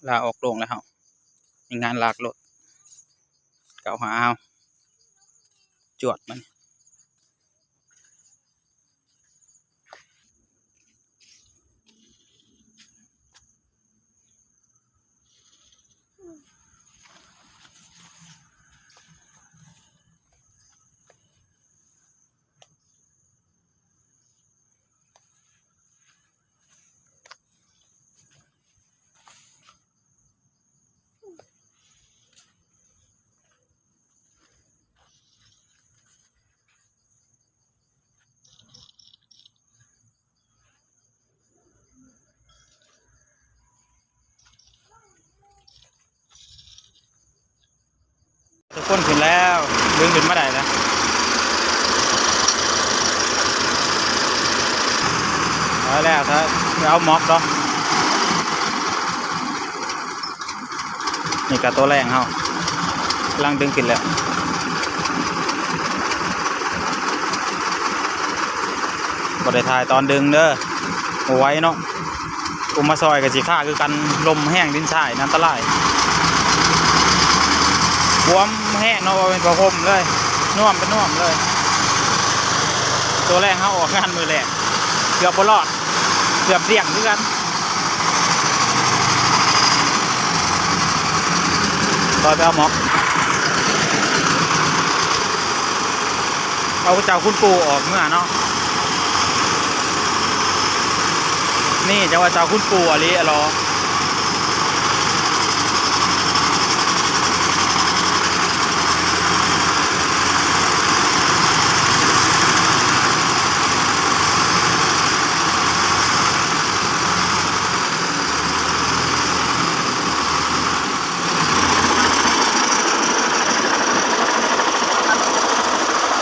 ลาออกโรงแล้วครับมีงานลากรถเก่าหาเอาจวดมันทุกคนขึ้นแล้วดึงขึ้นมาได้แล้วเอาแล้วถ้าเอาม็อกเนาะนี่กับตัวแรงเขากำลังดึงขึ้นแล้วบริทายตอนดึงเด้อโอ้ไว้เนาะอุมาซอยกับสีข้าคือกันลมแห้งดินทรายน้ำตะไลบวมแห้งเนาะเป็นกระพมเลยน่วมเป็นน่วมเลยตัวแรงเขาออกงานมือแรกเกือบบลอดเกือบเสี่ยงด้วยกันต่อไปเอาหมอกเอาเจ้าคุณปูออกเมื่อเนาะนี่จะว่าเจ้าคุณปูอะไรรอ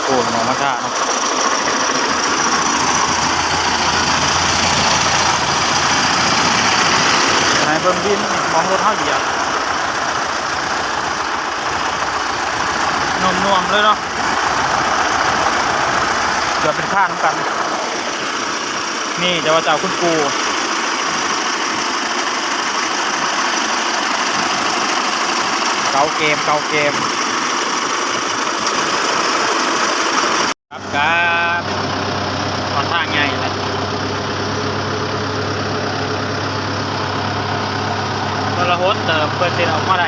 โอ้หมอมาชาเนาะในเบิ้งดินมองรถเท่าเหยียบนวมๆเลยเนาะเกือบเป็นข้างกันนี่จะว่าเจ้าคุณปูเกาเกมครับการค่อนข้างง่ายเลยตัวละหดเติมเปอร์เซ็นต์ออกมาได้